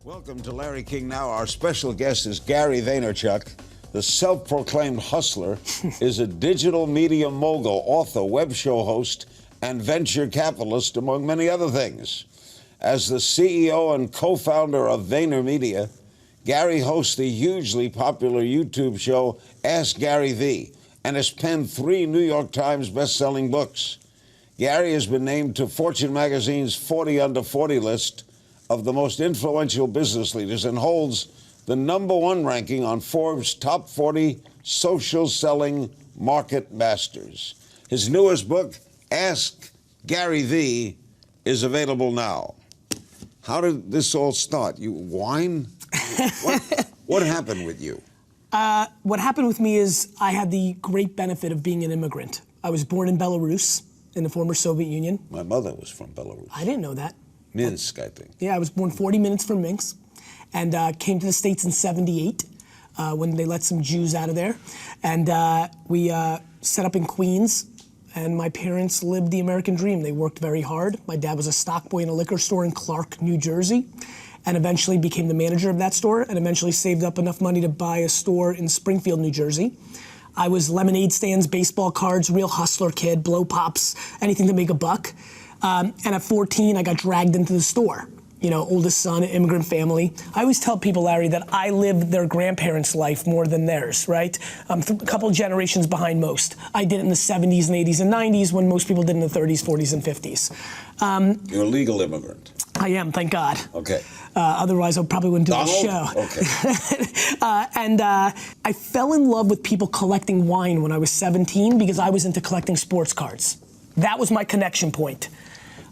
Welcome to Larry King Now. Our special guest is Gary Vaynerchuk. The self-proclaimed hustler is a digital media mogul, author, web show host, and venture capitalist, among many other things. As the CEO and co-founder of Vayner Media, Gary hosts the hugely popular YouTube show Ask Gary V, and has penned 3 New York Times best-selling books. Gary has been named to Fortune magazine's 40 Under 40 list of the most influential business leaders and holds the #1 ranking on Forbes' top 40 social selling market masters. His newest book, Ask Gary V, is available now. How did this all start? You wine? What happened with you? What happened with me is I had the great benefit of being an immigrant. I was born in Belarus, in the former Soviet Union. My mother was from Belarus. I didn't know that. Minsk, I think. Yeah, I was born 40 minutes from Minsk and came to the States in '78 when they let some Jews out of there. And we set up in Queens, and my parents lived the American dream. They worked very hard. My dad was a stock boy in a liquor store in Clark, New Jersey, and eventually became the manager of that store, and eventually saved up enough money to buy a store in Springfield, New Jersey. I was lemonade stands, baseball cards, real hustler kid, blow pops, anything to make a buck. And at 14, I got dragged into the store. You know, oldest son, immigrant family. I always tell people, Larry, that I lived their grandparents' life more than theirs, right? I'm a couple of generations behind most. I did it in the 70s and 80s and 90s when most people did in the 30s, 40s, and 50s. You're a legal immigrant. I am, thank God. Okay. Otherwise, I probably wouldn't do the show. Okay. I fell in love with people collecting wine when I was 17 because I was into collecting sports cards. That was my connection point.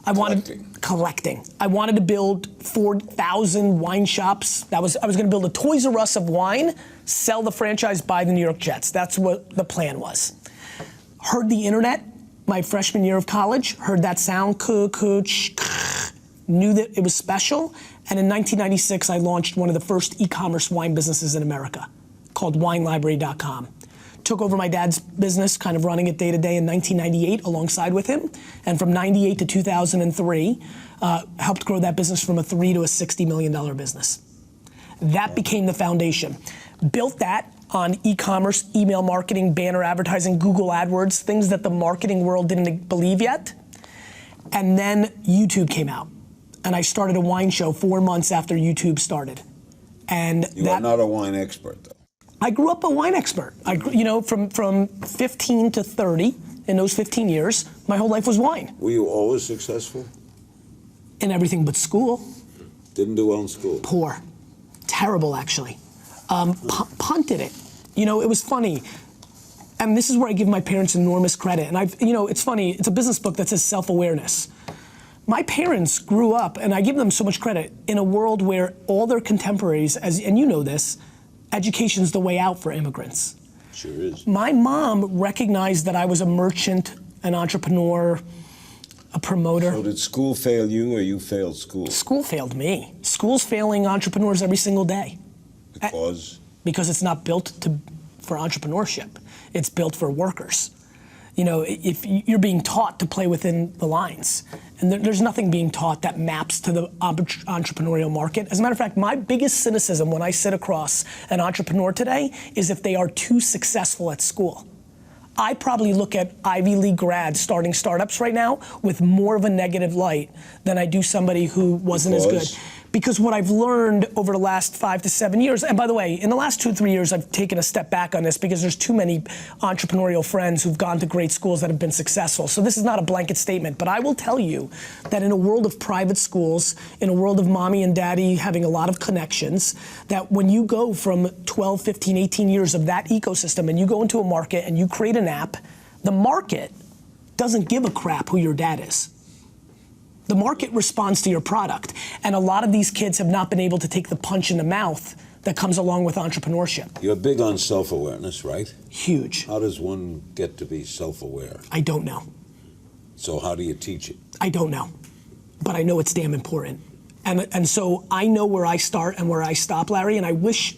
I wanted collecting. I wanted to build 4,000 wine shops. I was going to build a Toys R Us of wine, sell the franchise, buy the New York Jets. That's what the plan was. Heard the internet my freshman year of college. Heard that sound, knew that it was special. And in 1996, I launched one of the first e-commerce wine businesses in America called WineLibrary.com. Took over my dad's business, kind of running it day to day in 1998 alongside with him. And from 98 to 2003, helped grow that business from a $3 to a $60 million business. That became the foundation. Built that on e-commerce, email marketing, banner advertising, Google AdWords, things that the marketing world didn't believe yet. And then YouTube came out. And I started a wine show 4 months after YouTube started. And you are not a wine expert, though. I grew up a wine expert. From 15 to 30, in those 15 years, my whole life was wine. Were you always successful? In everything but school. Didn't do well in school? Poor. Terrible, actually. Punted it. You know, it was funny. And this is where I give my parents enormous credit. And it's funny, it's a business book that says self-awareness. My parents grew up, and I give them so much credit, in a world where all their contemporaries, and you know this, education's the way out for immigrants. Sure is. My mom recognized that I was a merchant, an entrepreneur, a promoter. So did school fail you, or you failed school? School failed me. School's failing entrepreneurs every single day. Because? Because it's not built for entrepreneurship. It's built for workers. You know, if you're being taught to play within the lines, and there's nothing being taught that maps to the entrepreneurial market. As a matter of fact, my biggest cynicism when I sit across an entrepreneur today is if they are too successful at school. I probably look at Ivy League grads starting startups right now with more of a negative light than I do somebody who wasn't as good. Because what I've learned over the last 5 to 7 years, and by the way, in the last 2 or 3 years, I've taken a step back on this because there's too many entrepreneurial friends who've gone to great schools that have been successful. So this is not a blanket statement, but I will tell you that in a world of private schools, in a world of mommy and daddy having a lot of connections, that when you go from 12, 15, 18 years of that ecosystem and you go into a market and you create an app, the market doesn't give a crap who your dad is. The market responds to your product, and a lot of these kids have not been able to take the punch in the mouth that comes along with entrepreneurship. You're big on self-awareness, right? Huge. How does one get to be self-aware? I don't know. So how do you teach it? I don't know, but I know it's damn important. And so I know where I start and where I stop, Larry, and I wish,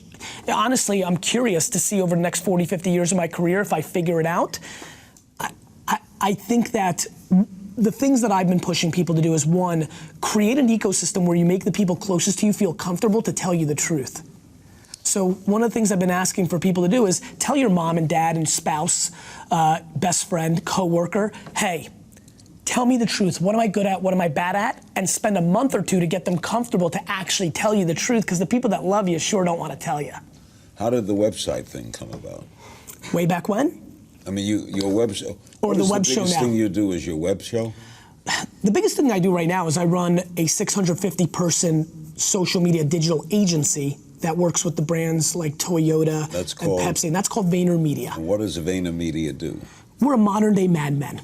honestly, I'm curious to see over the next 40, 50 years of my career if I figure it out. I think that the things that I've been pushing people to do is, one, create an ecosystem where you make the people closest to you feel comfortable to tell you the truth. So one of the things I've been asking for people to do is tell your mom and dad and spouse, best friend, coworker, hey, tell me the truth. What am I good at? What am I bad at? And spend a month or two to get them comfortable to actually tell you the truth, because the people that love you sure don't want to tell you. How did the website thing come about? Way back when? I mean, your web show. Or the web show now. The biggest thing you do is your web show? The biggest thing I do right now is I run a 650-person social media digital agency that works with the brands like Toyota and Pepsi, and that's called Vayner Media. And what does Vayner Media do? We're a modern-day Mad Men.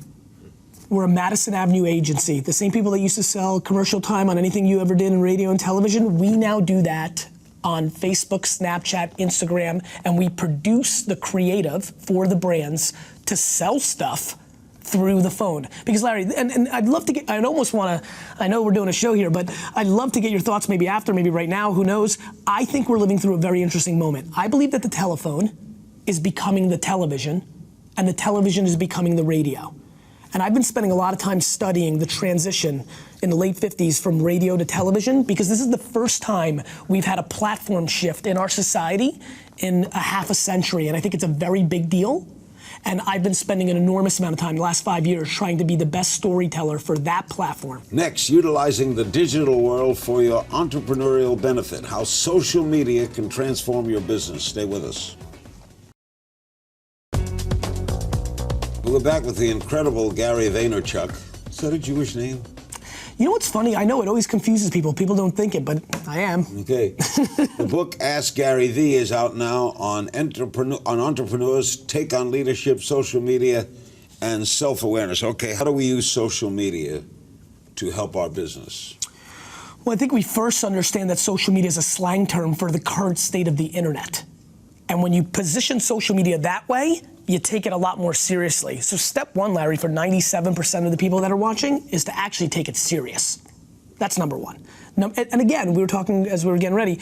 We're a Madison Avenue agency. The same people that used to sell commercial time on anything you ever did in radio and television, we now do that on Facebook, Snapchat, Instagram, and we produce the creative for the brands to sell stuff through the phone. Because Larry, and I'd love to get, I'd almost want to, I know we're doing a show here, but I'd love to get your thoughts maybe after, maybe right now, who knows. I think we're living through a very interesting moment. I believe that the telephone is becoming the television, and the television is becoming the radio. And I've been spending a lot of time studying the transition in the late 50s from radio to television, because this is the first time we've had a platform shift in our society in a half a century, and I think it's a very big deal. And I've been spending an enormous amount of time, the last 5 years, trying to be the best storyteller for that platform. Next, utilizing the digital world for your entrepreneurial benefit, how social media can transform your business. Stay with us. We're back with the incredible Gary Vaynerchuk. Is that a Jewish name? You know what's funny? I know it always confuses people. People don't think it, but I am. Okay. The book Ask Gary V is out now on entrepreneurs' take on leadership, social media, and self-awareness. Okay, how do we use social media to help our business? Well, I think we first understand that social media is a slang term for the current state of the internet. And when you position social media that way, you take it a lot more seriously. So step one, Larry, for 97% of the people that are watching is to actually take it serious. That's number one. And again, we were talking as we were getting ready,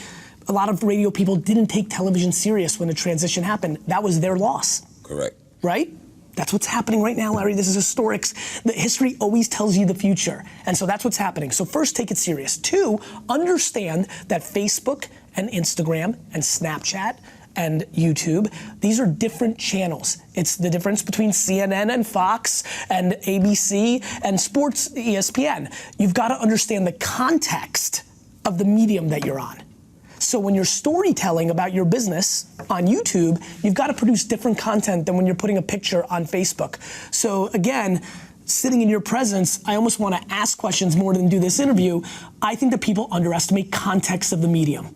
a lot of radio people didn't take television serious when the transition happened. That was their loss. Correct. Right? That's what's happening right now, Larry. This is historic. The history always tells you the future. And so that's what's happening. So first, take it serious. Two, understand that Facebook and Instagram and Snapchat and YouTube, these are different channels. It's the difference between CNN and Fox and ABC and sports ESPN. You've got to understand the context of the medium that you're on. So when you're storytelling about your business on YouTube, you've got to produce different content than when you're putting a picture on Facebook. So again, sitting in your presence, I almost want to ask questions more than do this interview. I think that people underestimate context of the medium.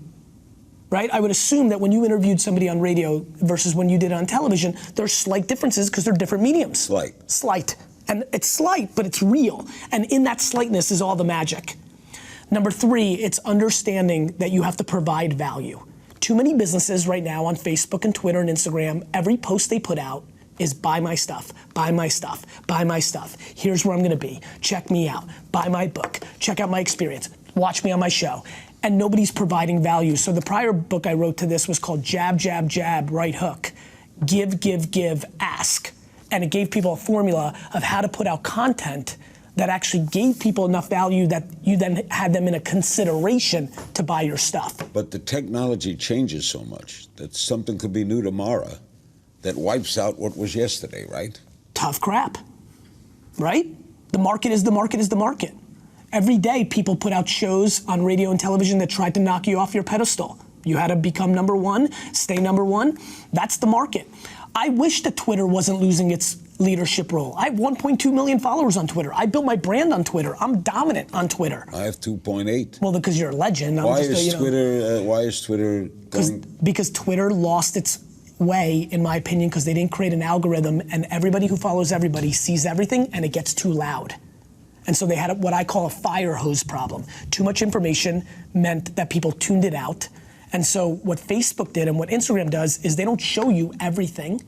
Right? I would assume that when you interviewed somebody on radio versus when you did it on television, there's slight differences because they're different mediums. Slight. And it's slight, but it's real. And in that slightness is all the magic. Number three, it's understanding that you have to provide value. Too many businesses right now on Facebook and Twitter and Instagram, every post they put out is buy my stuff, buy my stuff, buy my stuff. Here's where I'm gonna be. Check me out. Buy my book. Check out my experience. Watch me on my show. And nobody's providing value. So the prior book I wrote to this was called Jab, Jab, Jab, Right Hook. Give, give, give, ask. And it gave people a formula of how to put out content that actually gave people enough value that you then had them in a consideration to buy your stuff. But the technology changes so much that something could be new tomorrow that wipes out what was yesterday, right? Tough crap, right? The market is the market is the market. Every day, people put out shows on radio and television that tried to knock you off your pedestal. You had to become number one, stay number one. That's the market. I wish that Twitter wasn't losing its leadership role. I have 1.2 million followers on Twitter. I built my brand on Twitter. I'm dominant on Twitter. I have 2.8. Well, because you're a legend. Why is Twitter going? Because Twitter lost its way, in my opinion, because they didn't create an algorithm, and everybody who follows everybody sees everything, and it gets too loud. And so they had what I call a fire hose problem. Too much information meant that people tuned it out. And so what Facebook did and what Instagram does is they don't show you everything.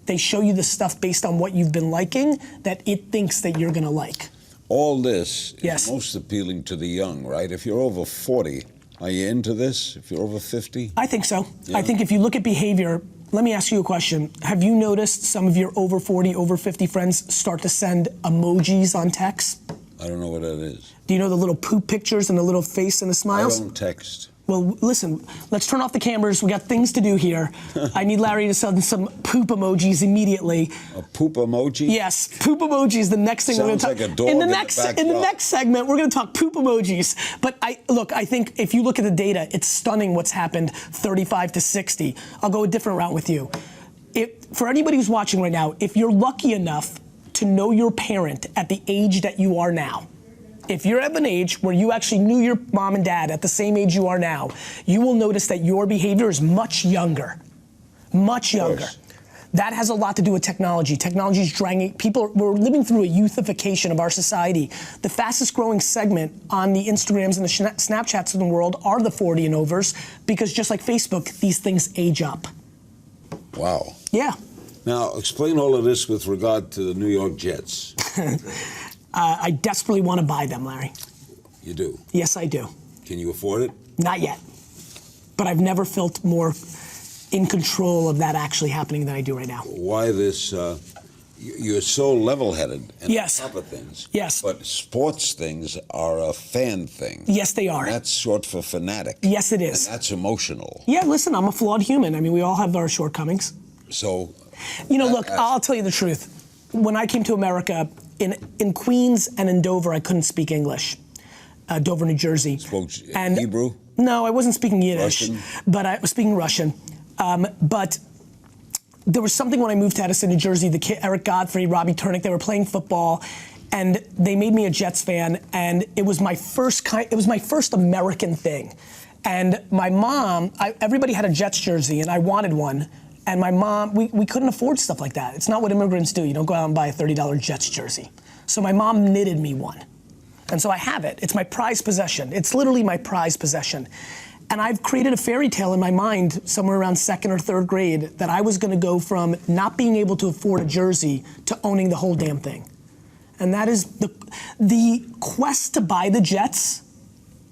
They show you the stuff based on what you've been liking that it thinks that you're gonna like. All this is most appealing to the young, right? If you're over 40, are you into this? If you're over 50? I think so. Yeah. I think if you look at behavior, let me ask you a question. Have you noticed some of your over 40, over 50 friends start to send emojis on text? I don't know what that is. Do you know the little poop pictures and the little face and the smiles? I don't text. Well, listen, let's turn off the cameras. We got things to do here. I need Larry to send some poop emojis immediately. A poop emoji? Yes, poop emojis. The next thing we're going to talk like a dog in the next segment. We're going to talk poop emojis. But I think if you look at the data, it's stunning what's happened 35 to 60. I'll go a different route with you. For anybody who's watching right now, if you're lucky enough to know your parent at the age that you are now, if you're of an age where you actually knew your mom and dad at the same age you are now, you will notice that your behavior is much younger. Much younger. That has a lot to do with technology. Technology is dragging people. We're living through a youthification of our society. The fastest growing segment on the Instagrams and the Snapchats of the world are the 40 and overs, because just like Facebook, these things age up. Wow. Yeah. Now, explain all of this with regard to the New York Jets. I desperately want to buy them, Larry. You do? Yes, I do. Can you afford it? Not yet. But I've never felt more in control of that actually happening than I do right now. Why this? You're so level-headed and yes. on top of things. Yes. But sports things are a fan thing. Yes, they are. And that's short for fanatic. Yes, it is. And that's emotional. Yeah, listen, I'm a flawed human. I mean, we all have our shortkomings. So, you know, look, I'll tell you the truth. When I came to America, in Queens and in Dover, I couldn't speak English. Dover, New Jersey. Spoke Hebrew? No, I wasn't speaking Yiddish. Russian? But I was speaking Russian. But there was something when I moved to Edison, New Jersey, the kid, Eric Godfrey, Robbie Turnick, they were playing football, and they made me a Jets fan, and it was my first American thing. And my mom, everybody had a Jets jersey, and I wanted one. And my mom, we couldn't afford stuff like that. It's not what immigrants do. You don't go out and buy a $30 Jets jersey. So my mom knitted me one. And so I have it. It's my prized possession. It's literally my prized possession. And I've created a fairy tale in my mind somewhere around 2nd or 3rd grade that I was gonna go from not being able to afford a jersey to owning the whole damn thing. And that is the quest to buy the Jets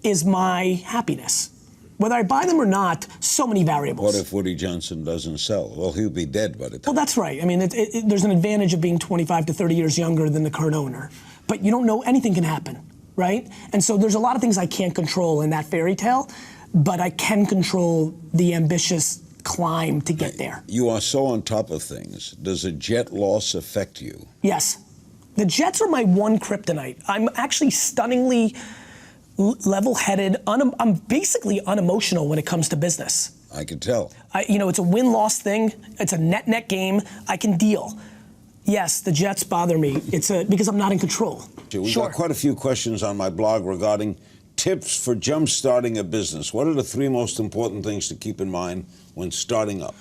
is my happiness. Whether I buy them or not, so many variables. What if Woody Johnson doesn't sell? Well, he'll be dead by the time. Well, that's right. I mean, there's an advantage of being 25 to 30 years younger than the current owner. But you don't know, anything can happen, right? And so there's a lot of things I can't control in that fairy tale, but I can control the ambitious climb to get there. You are so on top of things. Does a Jet loss affect you? Yes. The Jets are my one kryptonite. I'm actually stunningly level-headed. I'm basically unemotional when it comes to business. I can tell. It's a win-loss thing. It's a net game. I can deal. Yes, the Jets bother me. It's because I'm not in control. We've got quite a few questions on my blog regarding tips for jump-starting a business. What are the 3 most important things to keep in mind when starting up?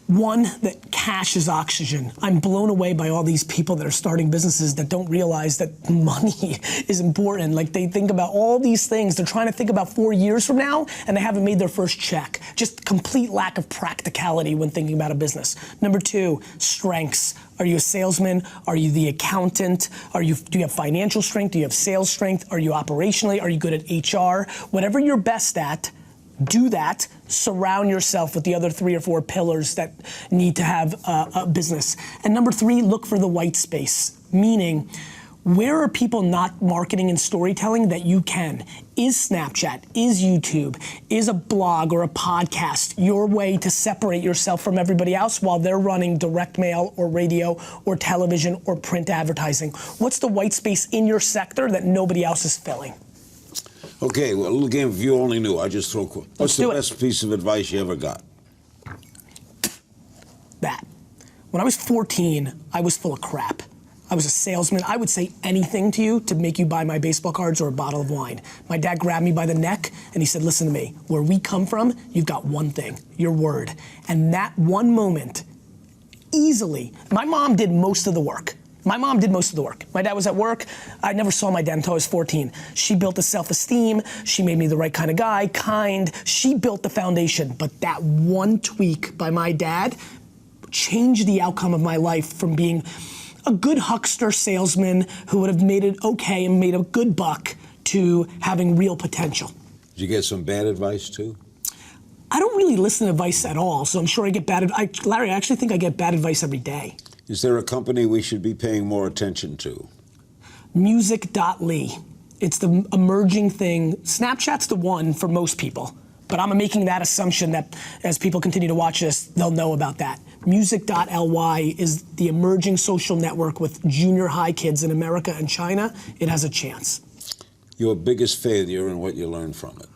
One, that cash is oxygen. I'm blown away by all these people that are starting businesses that don't realize that money is important. Like, they think about all these things. They're trying to think about 4 years from now, and they haven't made their first check. Just complete lack of practicality when thinking about a business. Number 2, strengths. Are you a salesman? Are you the accountant? Do you have financial strength? Do you have sales strength? Are you operationally? Are you good at HR? Whatever you're best at, do that. Surround yourself with the other 3 or 4 pillars that need to have a business. And number 3, look for the white space, meaning, where are people not marketing and storytelling that you can? Is Snapchat, is YouTube, is a blog or a podcast your way to separate yourself from everybody else while they're running direct mail or radio or television or print advertising? What's the white space in your sector that nobody else is filling? Okay, well, a little game if you only knew. I just throw. What's the best piece of advice you ever got? That. When I was 14, I was full of crap. I was a salesman. I would say anything to you to make you buy my baseball cards or a bottle of wine. My dad grabbed me by the neck and he said, listen to me, where we come from, you've got one thing, your word. And that one moment, easily, my mom did most of the work. My dad was at work. I never saw my dad until I was 14. She built a self-esteem. She made me the right kind of guy, kind. She built the foundation. But that one tweak by my dad changed the outcome of my life from being a good huckster salesman who would have made it okay and made a good buck to having real potential. Did you get some bad advice too? I don't really listen to advice at all, so I'm sure I get bad advice. Larry, I actually think I get bad advice every day. Is there a company we should be paying more attention to? Music.ly. It's the emerging thing. Snapchat's the one for most people, but I'm making that assumption that as people continue to watch this, they'll know about that. Music.ly is the emerging social network with junior high kids in America and China. It has a chance. Your biggest failure and what you learned from it?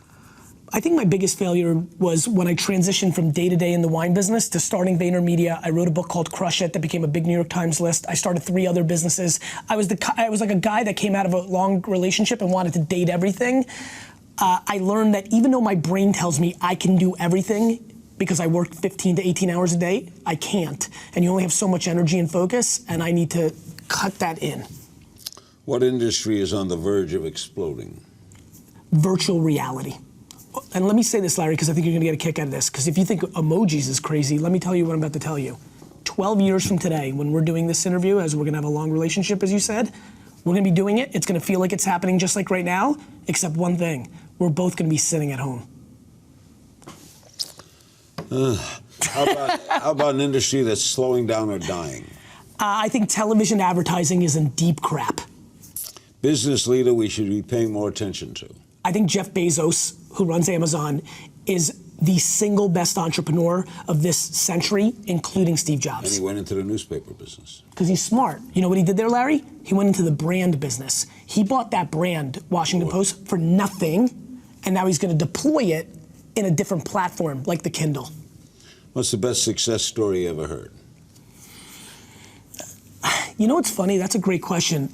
I think my biggest failure was when I transitioned from day-to-day in the wine business to starting VaynerMedia. I wrote a book called Crush It that became a big New York Times list. I started 3 other businesses. I was like a guy that came out of a long relationship and wanted to date everything. I learned that even though my brain tells me I can do everything because I work 15 to 18 hours a day, I can't. And you only have so much energy and focus, and I need to cut that in. What industry is on the verge of exploding? Virtual reality. And let me say this, Larry, because I think you're gonna get a kick out of this, because if you think emojis is crazy, let me tell you what I'm about to tell you. 12 years from today, when we're doing this interview, as we're gonna have a long relationship, as you said, we're gonna be doing it, it's gonna feel like it's happening just like right now, except one thing, we're both gonna be sitting at home. How about an industry that's slowing down or dying? I think television advertising is in deep crap. Business leader we should be paying more attention to? I think Jeff Bezos, who runs Amazon, is the single best entrepreneur of this century, including Steve Jobs. And he went into the newspaper business. Because he's smart. You know what he did there, Larry? He went into the brand business. He bought that brand, Washington Post, for nothing, and now he's going to deploy it in a different platform, like the Kindle. What's the best success story you ever heard? You know what's funny? That's a great question.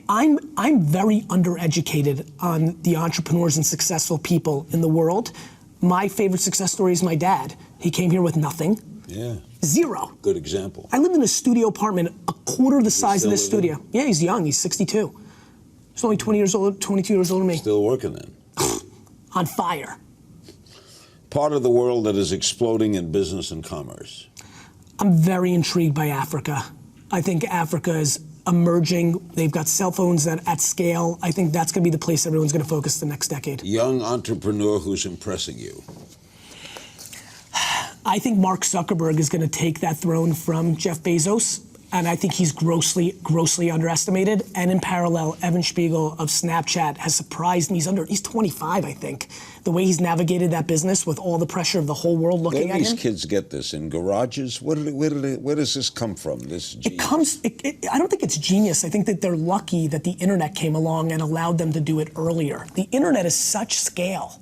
I'm very undereducated on the entrepreneurs and successful people in the world. My favorite success story is my dad. He came here with nothing. Yeah. Zero. Good example. I lived in a studio apartment a quarter the size of this studio. Yeah, he's young. He's 62. He's only 20 years old, 22 years older than me. Still working then. On fire. Part of the world that is exploding in business and commerce. I'm very intrigued by Africa. I think Africa is emerging. They've got cell phones at scale. I think that's going to be the place everyone's going to focus the next decade. Young entrepreneur who's impressing you? I think Mark Zuckerberg is going to take that throne from Jeff Bezos, and I think he's grossly underestimated. And in parallel, Evan Spiegel of Snapchat has surprised me. He's 25, I think. The way he's navigated that business with all the pressure of the whole world looking at him. Where do these kids get this? In garages? Where does this come from, this genius? I don't think it's genius. I think that they're lucky that the internet came along and allowed them to do it earlier. The internet is such scale.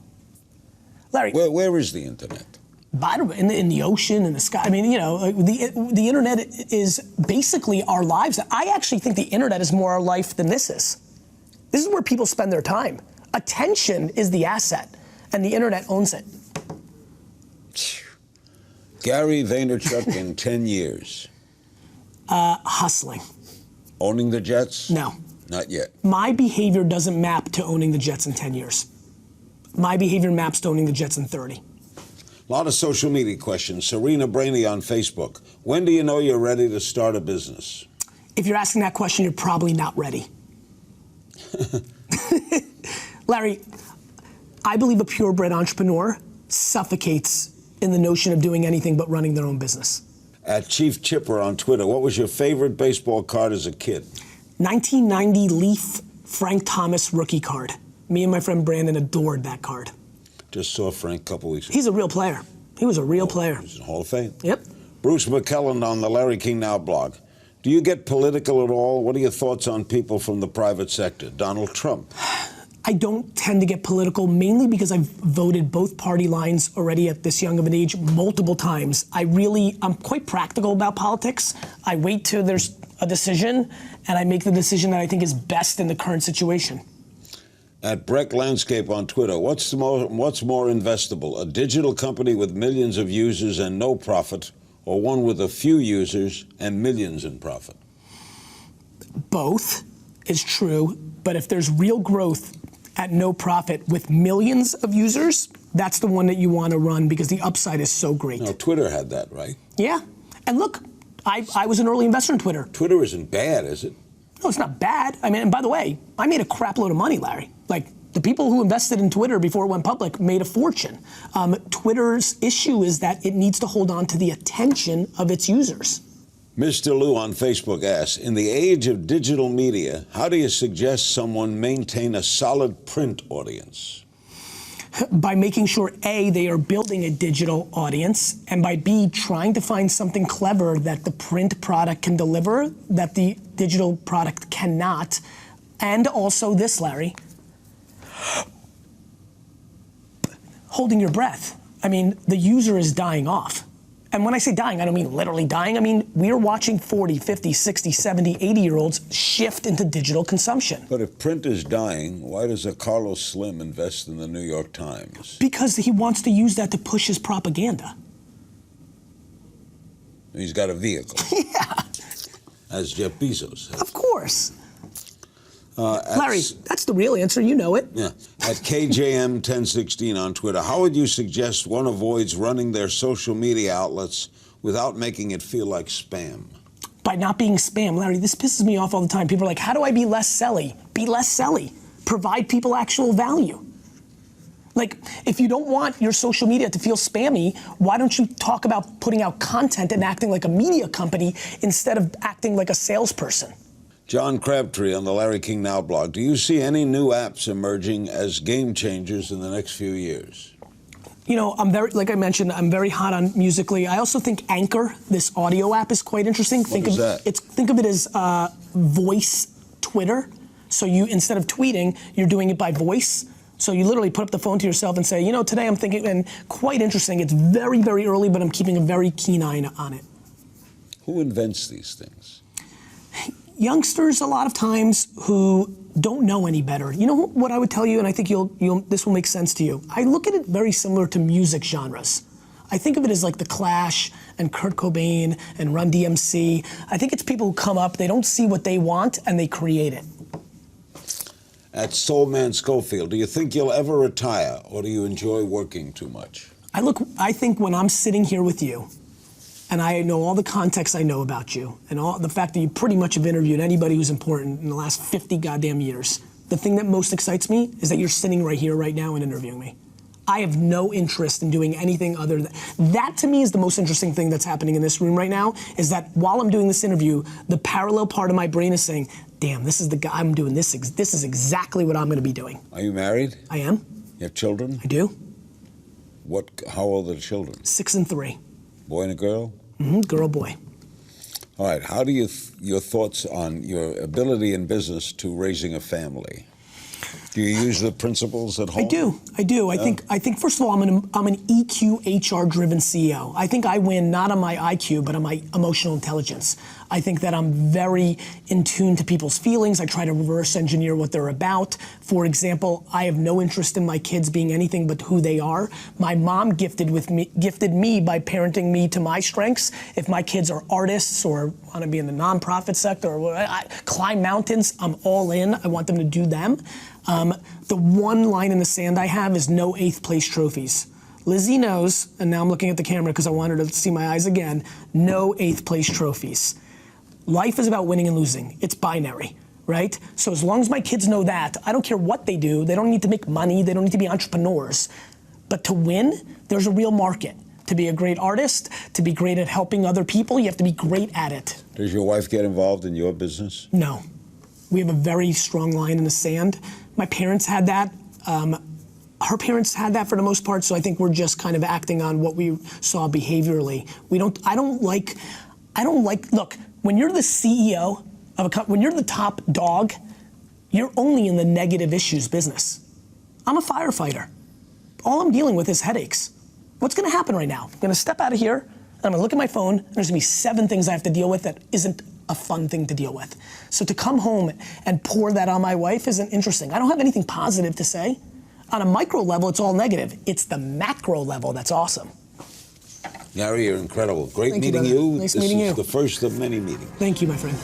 Larry. Where is the internet? In the ocean, in the sky. I mean, you know, the internet is basically our lives. I actually think the internet is more our life than this is. This is where people spend their time. Attention is the asset, and the internet owns it. Gary Vaynerchuk in 10 years. Hustling. Owning the Jets? No. Not yet. My behavior doesn't map to owning the Jets in 10 years. My behavior maps to owning the Jets in 30. A lot of social media questions. Serena Brainey on Facebook. When do you know you're ready to start a business? If you're asking that question, you're probably not ready. Larry, I believe a purebred entrepreneur suffocates in the notion of doing anything but running their own business. At Chief Chipper on Twitter, what was your favorite baseball card as a kid? 1990 Leaf Frank Thomas rookie card. Me and my friend Brandon adored that card. Just saw Frank a couple weeks ago. He's a real player. He was a real player. He's in the Hall of Fame. Yep. Bruce McKellan on the Larry King Now blog. Do you get political at all? What are your thoughts on people from the private sector? Donald Trump. I don't tend to get political, mainly because I've voted both party lines already at this young of an age multiple times. I'm quite practical about politics. I wait till there's a decision, and I make the decision that I think is best in the current situation. At Breck Landscape on Twitter, what's more investable? A digital company with millions of users and no profit, or one with a few users and millions in profit? Both is true, but if there's real growth at no profit with millions of users, that's the one that you want to run because the upside is so great. No, Twitter had that, right? Yeah, and look, I was an early investor in Twitter. Twitter isn't bad, is it? No, it's not bad. I mean, and by the way, I made a crap load of money, Larry. Like The people who invested in Twitter before it went public made a fortune. Twitter's issue is that it needs to hold on to the attention of its users. Mr. Lou on Facebook asks, in the age of digital media, how do you suggest someone maintain a solid print audience? By making sure, A, they are building a digital audience, and by B, trying to find something clever that the print product can deliver that the digital product cannot. And also this, Larry, holding your breath. I mean, the user is dying off. And when I say dying, I don't mean literally dying. I mean, we're watching 40, 50, 60, 70, 80-year-olds shift into digital consumption. But if print is dying, why does a Carlos Slim invest in the New York Times? Because he wants to use that to push his propaganda. He's got a vehicle. Yeah. As Jeff Bezos has. Of course. Larry, that's the real answer. You know it. Yeah. At KJM1016 on Twitter, how would you suggest one avoids running their social media outlets without making it feel like spam? By not being spam. Larry, this pisses me off all the time. People are like, how do I be less selly? Be less selly. Provide people actual value. Like, if you don't want your social media to feel spammy, why don't you talk about putting out content and acting like a media company instead of acting like a salesperson? John Crabtree on the Larry King Now blog. Do you see any new apps emerging as game changers in the next few years? You know, like I mentioned, I'm very hot on Musical.ly. I also think Anchor, this audio app, is quite interesting. What is that? Think of it as voice Twitter. So you, instead of tweeting, you're doing it by voice. So you literally put up the phone to yourself and say, you know, today I'm thinking, and quite interesting. It's very, very early, but I'm keeping a very keen eye on it. Who invents these things? Youngsters, a lot of times, who don't know any better. You know what I would tell you, and I think this will make sense to you. I look at it very similar to music genres. I think of it as like The Clash and Kurt Cobain and Run DMC. I think it's people who come up, they don't see what they want, and they create it. At Soulman Schofield, do you think you'll ever retire, or do you enjoy working too much? I think when I'm sitting here with you, and I know all the context I know about you, and all the fact that you pretty much have interviewed anybody who's important in the last 50 goddamn years, the thing that most excites me is that you're sitting right here, right now, and interviewing me. I have no interest in doing anything other than that. To me is the most interesting thing that's happening in this room right now, is that while I'm doing this interview, the parallel part of my brain is saying, damn, this is the guy I'm doing this. This is exactly what I'm gonna be doing. Are you married? I am. You have children? I do. How old are the children? 6 and 3. Boy and a girl? Mm-hmm, girl, boy. All right, how do your thoughts on your ability in business to raising a family? Do you use the principles at home? I do. I think first of all, I'm an EQ, HR-driven CEO. I think I win not on my IQ, but on my emotional intelligence. I think that I'm very in tune to people's feelings. I try to reverse engineer what they're about. For example, I have no interest in my kids being anything but who they are. My mom gifted me by parenting me to my strengths. If my kids are artists or want to be in the nonprofit sector or climb mountains, I'm all in. I want them to do them. The one line in the sand I have is no 8th place trophies. Lizzie knows, and now I'm looking at the camera because I want her to see my eyes again, no 8th place trophies. Life is about winning and losing. It's binary, right? So as long as my kids know that, I don't care what they do. They don't need to make money. They don't need to be entrepreneurs. But to win, there's a real market. To be a great artist, to be great at helping other people, you have to be great at it. Does your wife get involved in your business? No. We have a very strong line in the sand. My parents had that. Her parents had that for the most part, so I think we're just kind of acting on what we saw behaviorally. I don't like, look, when you're the CEO of a company, when you're the top dog, you're only in the negative issues business. I'm a firefighter. All I'm dealing with is headaches. What's gonna happen right now? I'm gonna step out of here, and I'm gonna look at my phone, and there's gonna be 7 things I have to deal with that isn't a fun thing to deal with. So to come home and pour that on my wife isn't interesting. I don't have anything positive to say. On a micro level, it's all negative. It's the macro level that's awesome. Gary, you're incredible. Great Thank meeting you. you. Nice meeting you. This is the first of many meetings. Thank you, my friend.